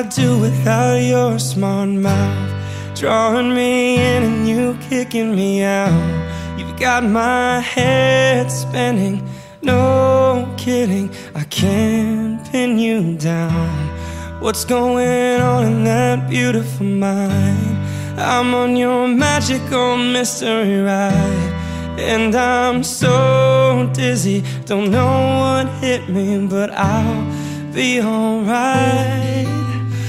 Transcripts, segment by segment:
I'd do without your smart mouth, drawing me in and you kicking me out. You've got my head spinning, no kidding, I can't pin you down. What's going on in that beautiful mind? I'm on your magical mystery ride, and I'm so dizzy, don't know what hit me, but I'll be alright.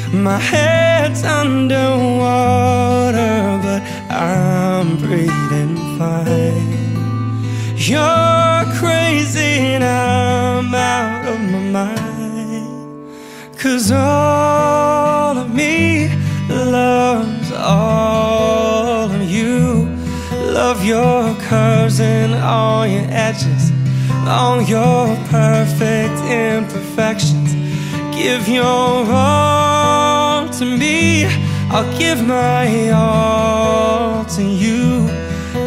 My head's underwater, but I'm breathing fine. You're crazy and I'm out of my mind, 'cause all of me loves all of you. Love your curves and all your edges, all your perfect imperfections. Give your all to me, I'll give my all to you.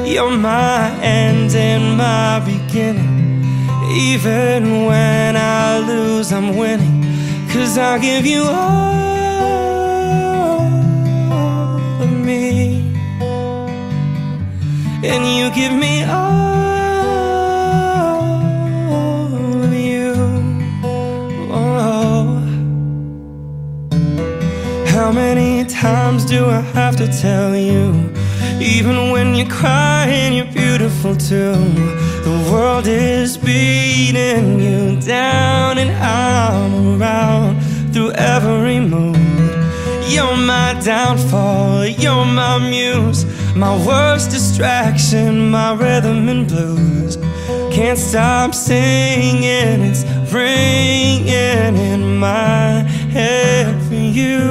You're my end and my beginning. Even when I lose, I'm winning, 'cause I'll give you all of me, and you give me all of you. Oh. How many times do I have to tell you? Even when you're crying, you're beautiful too. The world is beating you down, and I'm around through every mood. You're my downfall, you're my muse, my worst distraction, my rhythm and blues. Can't stop singing, it's ringing in my head for you.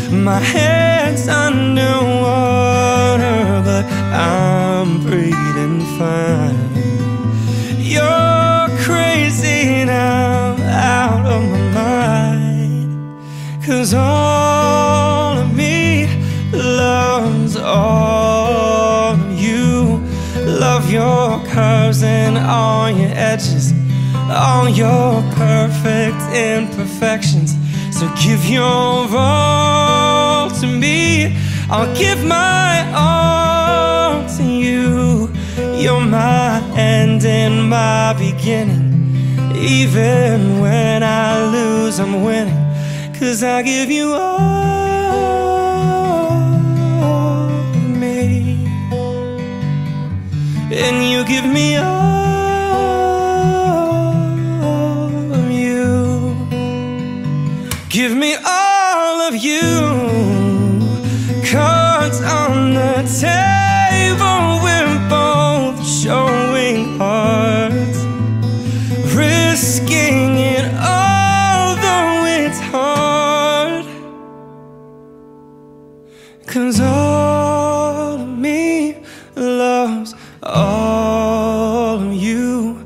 My head's underwater, but I'm breathing fine. You're crazy and I'm out of my mind, 'cause all of me loves all of you. Love your curves and all your edges, all your perfect imperfections. So give your all to me, I'll give my all to you. You're my end and my beginning. Even when I lose, I'm winning, 'cause I give you all of me, and you give me all of you. Give me all of you. Cards on the table, we're both showing hearts, risking it although it's hard. 'Cause all of me loves all of you.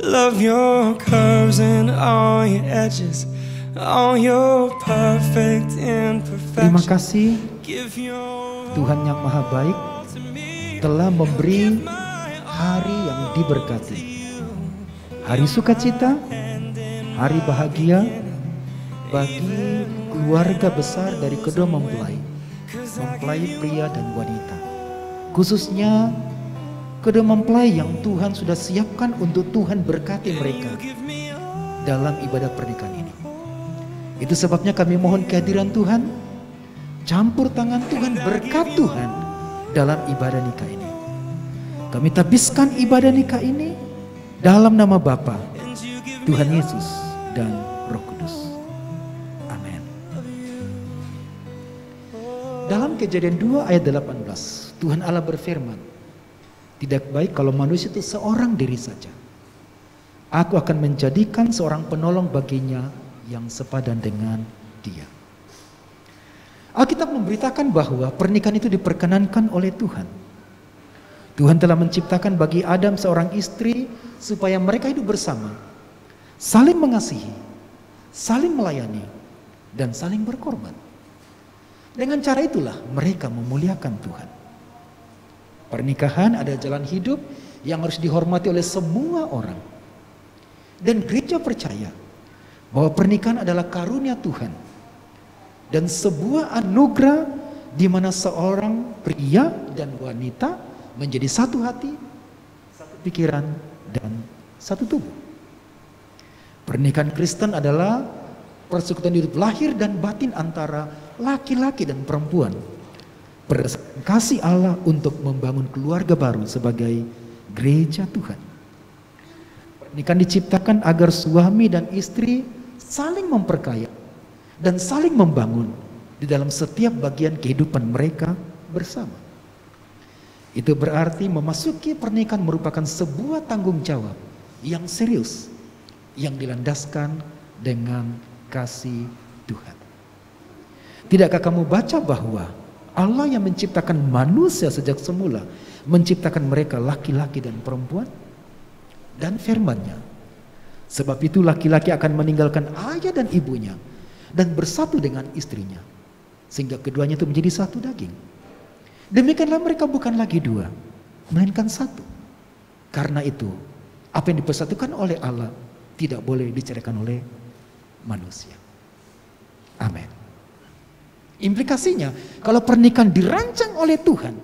Love your curves and all your edges, all your perfect imperfections. Terima kasih Tuhan yang Maha Baik telah memberi hari yang diberkati, hari sukacita, hari bahagia bagi keluarga besar dari kedua mempelai pria dan wanita, khususnya kedua mempelai yang Tuhan sudah siapkan untuk Tuhan berkati mereka dalam ibadah pernikahan ini. Itu sebabnya kami mohon kehadiran Tuhan, campur tangan Tuhan, berkat Tuhan dalam ibadah nikah ini. Kami tabiskan ibadah nikah ini dalam nama Bapa, Tuhan Yesus dan Roh Kudus. Amin. Dalam Kejadian 2 ayat 18, Tuhan Allah berfirman, tidak baik kalau manusia itu seorang diri saja. Aku akan menjadikan seorang penolong baginya yang sepadan dengan dia. Alkitab memberitakan bahwa pernikahan itu diperkenankan oleh Tuhan. Tuhan telah menciptakan bagi Adam seorang istri supaya mereka hidup bersama, saling mengasihi, saling melayani, dan saling berkorban. Dengan cara itulah mereka memuliakan Tuhan. Pernikahan adalah jalan hidup yang harus dihormati oleh semua orang. Dan gereja percaya bahwa pernikahan adalah karunia Tuhan dan sebuah anugerah di mana seorang pria dan wanita menjadi satu hati, satu pikiran, dan satu tubuh. Pernikahan Kristen adalah persekutuan hidup lahir dan batin antara laki-laki dan perempuan berdasarkan kasih Allah untuk membangun keluarga baru sebagai gereja Tuhan. Pernikahan diciptakan agar suami dan istri saling memperkaya dan saling membangun di dalam setiap bagian kehidupan mereka bersama. Itu berarti memasuki pernikahan merupakan sebuah tanggung jawab yang serius, yang dilandaskan dengan kasih Tuhan. Tidakkah kamu baca bahwa Allah yang menciptakan manusia sejak semula menciptakan mereka laki-laki dan perempuan? Dan firman-Nya, sebab itu laki-laki akan meninggalkan ayah dan ibunya dan bersatu dengan istrinya, sehingga keduanya itu menjadi satu daging. Demikianlah mereka bukan lagi dua, melainkan satu. Karena itu, apa yang dipersatukan oleh Allah tidak boleh diceraikan oleh manusia. Amin. Implikasinya, kalau pernikahan dirancang oleh Tuhan,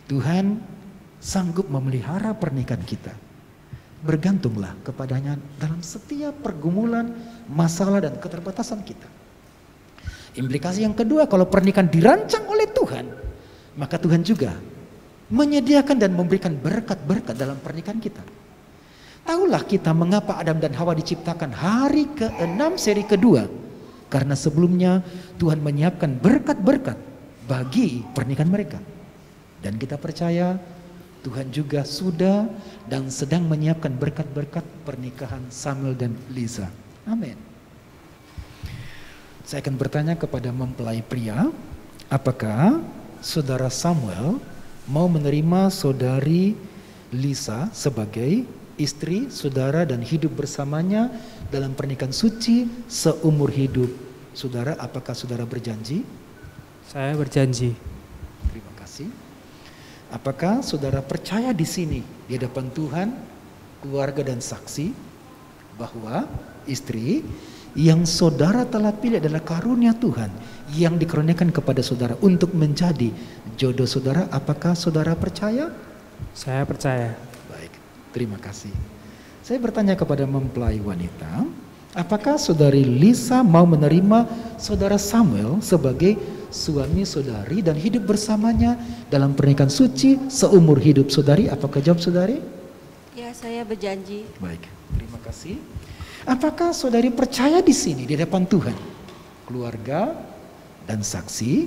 Tuhan sanggup memelihara pernikahan kita. Bergantunglah kepadanya dalam setiap pergumulan, masalah, dan keterbatasan kita. Implikasi yang kedua, kalau pernikahan dirancang oleh Tuhan, maka Tuhan juga menyediakan dan memberikan berkat-berkat dalam pernikahan kita. Tahulah kita mengapa Adam dan Hawa diciptakan hari ke-6 seri kedua. Karena sebelumnya Tuhan menyiapkan berkat-berkat bagi pernikahan mereka. Dan kita percaya Tuhan juga sudah dan sedang menyiapkan berkat-berkat pernikahan Samuel dan Lisa. Amin. Saya akan bertanya kepada mempelai pria, apakah saudara Samuel mau menerima saudari Lisa sebagai istri, saudara, dan hidup bersamanya dalam pernikahan suci seumur hidup? Saudara, apakah saudara berjanji? Saya berjanji. Terima kasih. Apakah saudara percaya di sini di hadapan Tuhan, keluarga dan saksi bahwa istri yang saudara telah pilih adalah karunia Tuhan yang dikaruniakan kepada saudara untuk menjadi jodoh saudara? Apakah saudara percaya? Saya percaya. Baik, terima kasih. Saya bertanya kepada mempelai wanita, apakah saudari Lisa mau menerima saudara Samuel sebagai suami saudari dan hidup bersamanya dalam pernikahan suci seumur hidup saudari? Apakah jawab saudari? Ya, saya berjanji. Baik, terima kasih. Apakah saudari percaya di sini di hadapan Tuhan, keluarga dan saksi,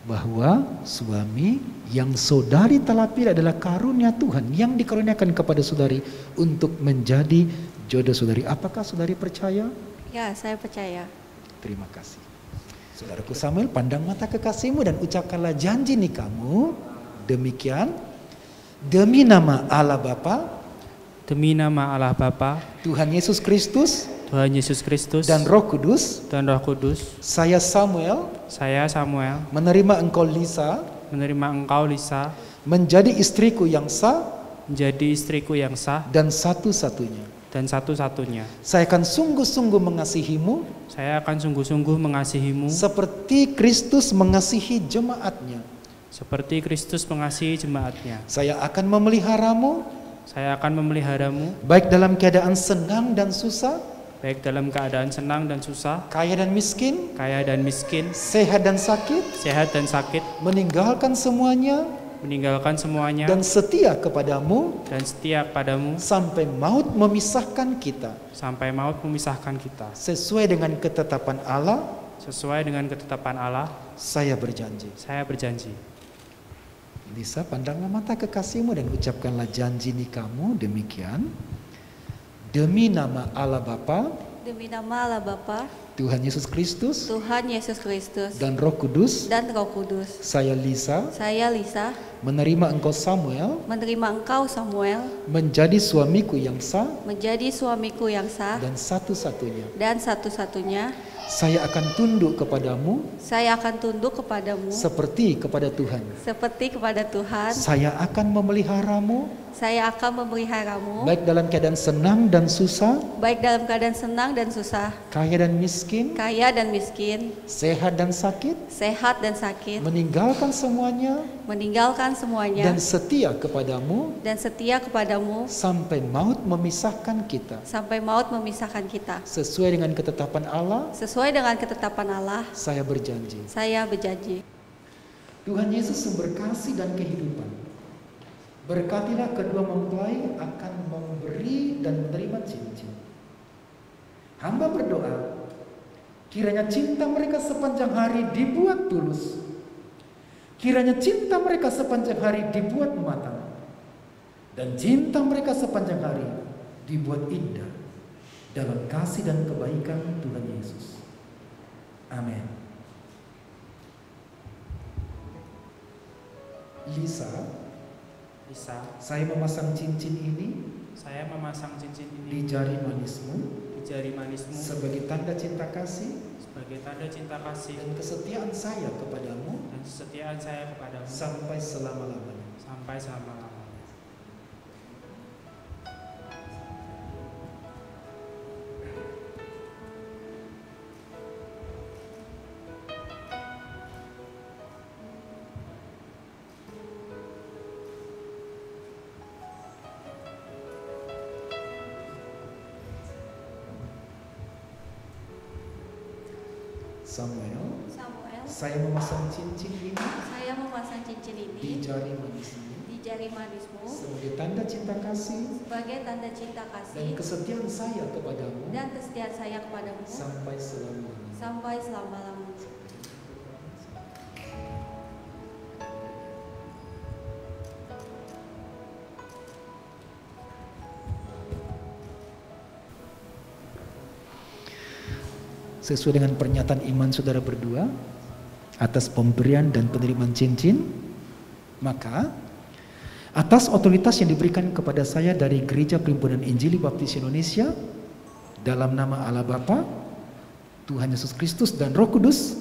bahwa suami yang saudari telah pilih adalah karunia Tuhan yang dikaruniakan kepada saudari untuk menjadi jodoh saudari? Apakah saudari percaya? Ya, saya percaya. Terima kasih. Saudaraku Samuel, pandang mata kekasihmu dan ucapkanlah janji nikahmu. Demikian, demi nama Allah Bapa, Demi nama Allah Bapa, Tuhan Yesus Kristus, Tuhan Yesus Kristus, dan Roh Kudus, saya Samuel, menerima engkau Lisa, Lisa, menjadi istriku yang sah, dan satu-satunya. Saya akan sungguh-sungguh mengasihimu, seperti Kristus mengasihi jemaatnya. Saya akan memeliharamu, baik dalam keadaan senang dan susah, kaya dan miskin, sehat dan sakit, meninggalkan semuanya, dan setia kepadamu, sampai maut memisahkan kita, sesuai dengan ketetapan Allah. Saya berjanji. Lisa, pandanglah mata kekasihmu dan ucapkanlah janji nikahmu. Demikian, demi nama Allah Bapa, Tuhan Yesus Kristus, dan Roh Kudus, saya Lisa, menerima engkau Samuel, menjadi suamiku yang sah, dan satu-satunya. Saya akan tunduk kepadamu, seperti kepada Tuhan. Saya akan memeliharamu, baik dalam keadaan senang dan susah, kaya dan miskin, miskin, kaya dan miskin, sehat dan sakit, sehat dan sakit, meninggalkan semuanya, meninggalkan semuanya, dan setia kepadamu sampai maut memisahkan kita. sampai maut memisahkan kita. Sesuai dengan ketetapan Allah, Sesuai dengan ketetapan Allah, saya berjanji. saya berjanji. Tuhan Yesus sumber kasih dan kehidupan. Berkatilah kedua mempelai akan memberi dan menerima cincin. Hamba berdoa, kiranya cinta mereka sepanjang hari dibuat tulus. Kiranya cinta mereka sepanjang hari dibuat matang. Dan cinta mereka sepanjang hari dibuat indah dalam kasih dan kebaikan Tuhan Yesus. Amin. Lisa, saya memasang cincin ini di jari manismu sebagai tanda cinta kasih dan kesetiaan saya kepadamu sampai selama-lamanya. Samuel, saya memasang cincin ini di jari manismu sebagai tanda cinta kasih dan kesetiaan saya kepadamu sampai selama-lamanya. Sesuai dengan pernyataan iman saudara berdua atas pemberian dan penerimaan cincin, maka atas otoritas yang diberikan kepada saya dari Gereja Perhimpunan Injili Baptis Indonesia, dalam nama Allah Bapa, Tuhan Yesus Kristus dan Roh Kudus,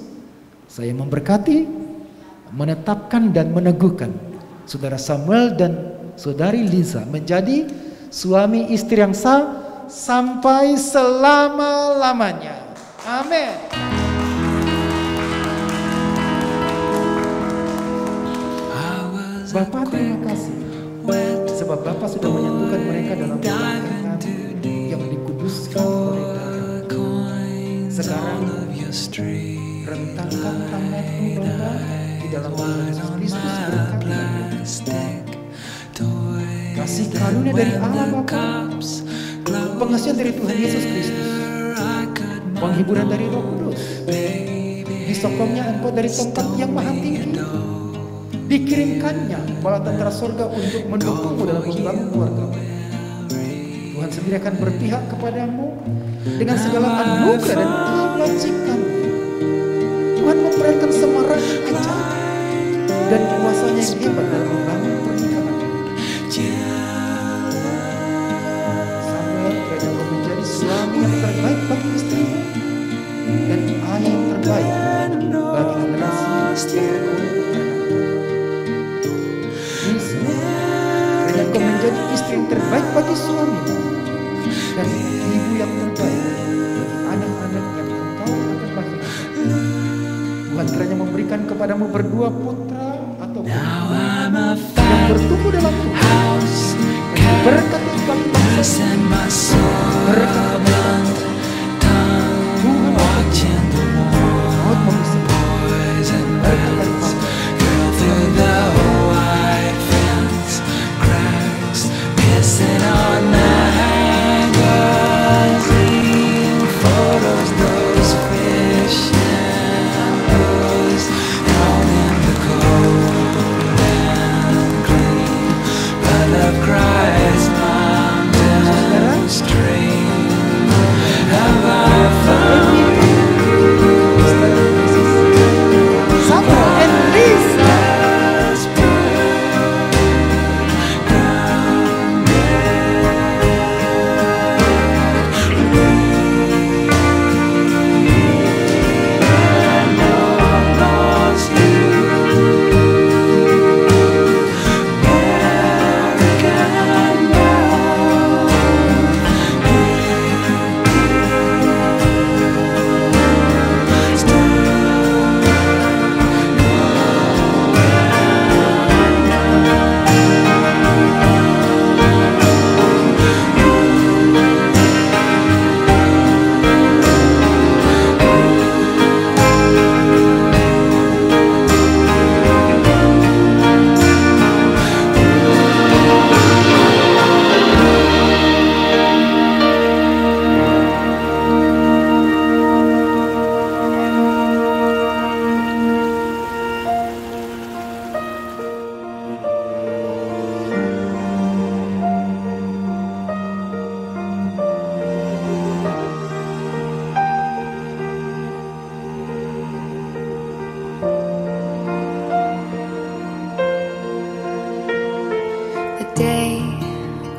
saya memberkati, menetapkan dan meneguhkan saudara Samuel dan saudari Liza menjadi suami istri yang sah sampai selama-lamanya. Amin. Bapak, terima kasih sebab Bapak sudah menyatukan mereka dalam pernikahan yang dikuduskan oleh darah. Sekarang rentangkan tanganmu Bapa di dalam Tuhan Yesus Kristus berkati. Kasih karunia dari Allah Bapa, pengasihan dari Tuhan Yesus Kristus, penghiburan dari Roh Kudus, disokongnya Engkau dari tempat yang maha tinggi, dikirimkannya bala tentara surga untuk mendukungmu dalam membangun keluarga. Tuhan sendiri akan berpihak kepadamu dengan segala anugerah dan kebajikan. Tuhan memperlihatkan semarak ajaib dan kuasanya yang hebat dalam membangun pernikahan. Samuel kiranya menjadi suami yang terbaik bagi istrinya dan ayah yang terbaik bagi generasi yang Engkau menjadi istri yang terbaik bagi suamimu dan ibu yang terbaik bagi anak-anak yang Engkau akan lahirkan. Tuhan kiranya memberikan kepadamu berdua putra atau putri yang bertumbuh dalam Tuhan, berkat bagi bangsa, berkat kemenangan. Tuhan maut memisahkan, berkat dari bangsa. Sitting on magazine photos, those fishing blues down in the cold and clean. Blood of Christ, mountain stream.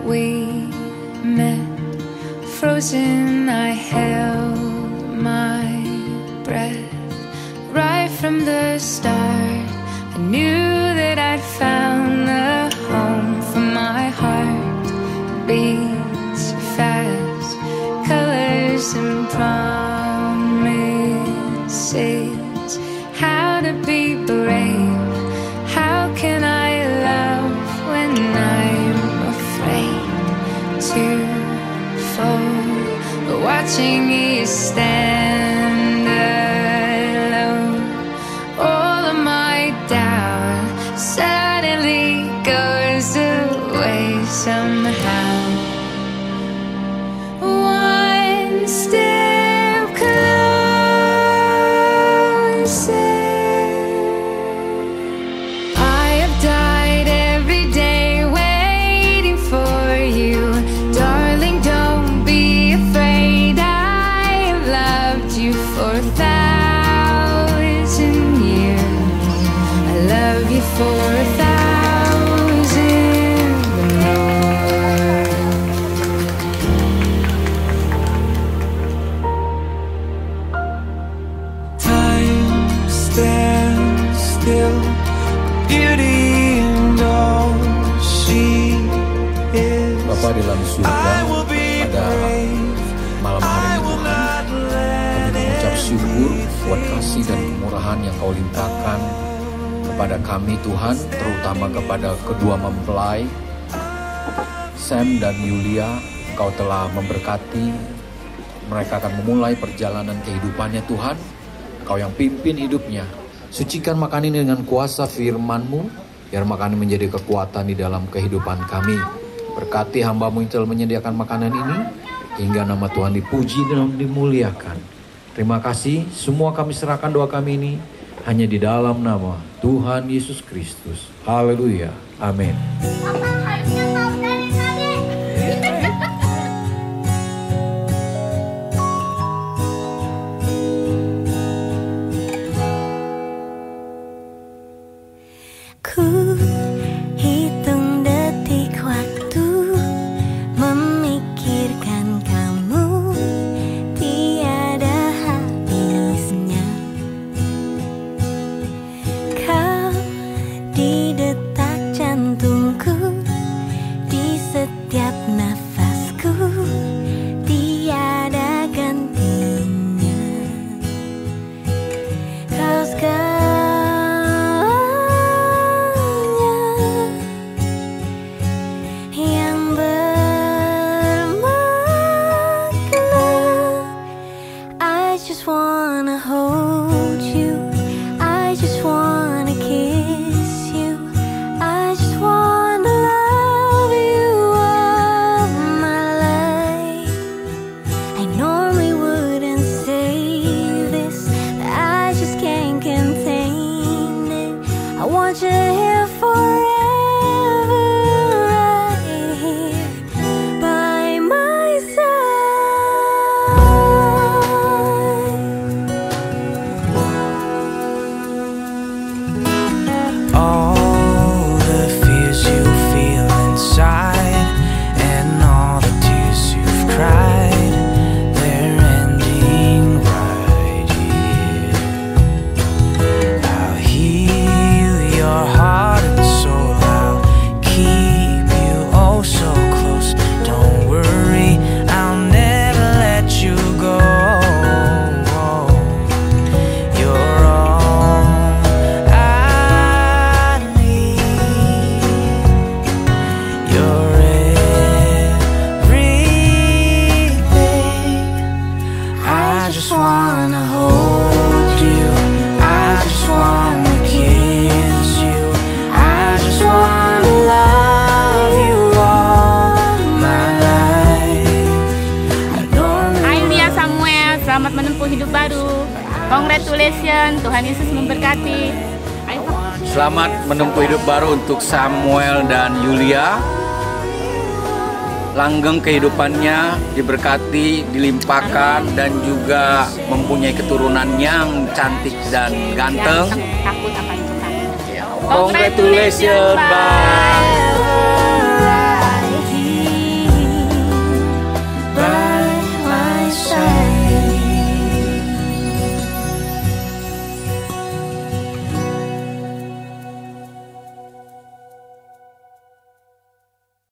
we met, frozen, I held my breath. Right from the start, I knew that I'd found the home for my heart. Beats fast, colors and promises. How to be brave, how can I love when I'm afraid to fall? Watching you stand alone, all of my doubt suddenly goes away somehow. One step closer. I have died every day waiting for you, darling. Don't be afraid. I have loved you for 1,000 years. I love you for 1,000 more. Time stands still, beauty and all she is. Bapa di dalam surga, I will be pada brave. malam I hari will Tuhan, not let kami mengucap syukur it buat kasih dan kemurahan yang Kau limpahkan kepada kami Tuhan, terutama kepada kedua mempelai Sam dan Yulia. Kau telah memberkati, mereka akan memulai perjalanan kehidupannya Tuhan. Kau yang pimpin hidupnya. Sucikan makan ini dengan kuasa firman-Mu, biar makan ini menjadi kekuatan di dalam kehidupan kami. Berkati hamba-Mu yang telah menyediakan makanan ini, hingga nama Tuhan dipuji dan dimuliakan. Terima kasih, semua kami serahkan doa kami ini hanya di dalam nama Tuhan Yesus Kristus. Haleluya. Amin. Ku hitung detik waktu memikirkan kamu, tiada habisnya. Kau di detak jantungku, di setiap nafasku, tiada gantinya. Kau segalanya yang bermakna. I just wanna hold you, I just wanna kiss you, I just wanna love you all my life. I normally wouldn't say this, but I just can't contain it. I want you here forever, right here by my side. All the fears you feel inside and all the tears you've cried, they're ending right here. I'll heal your heart and soul, I'll keep you oh so close. Don't worry, I'll never let you go. You're all I need. You're everything. I just wanna hold you, I just wanna kiss you, I just wanna love you all my life. I normally Hai Lia Samuel, selamat menempuh hidup baru. Congratulations, Tuhan Yesus memberkati. Ayo. Selamat menempuh hidup baru untuk Samuel dan Yulia. Langgeng kehidupannya, diberkati, dilimpahkan, dan juga mempunyai keturunan yang cantik dan ganteng. Takut akan Tuhan. Congratulations, bye.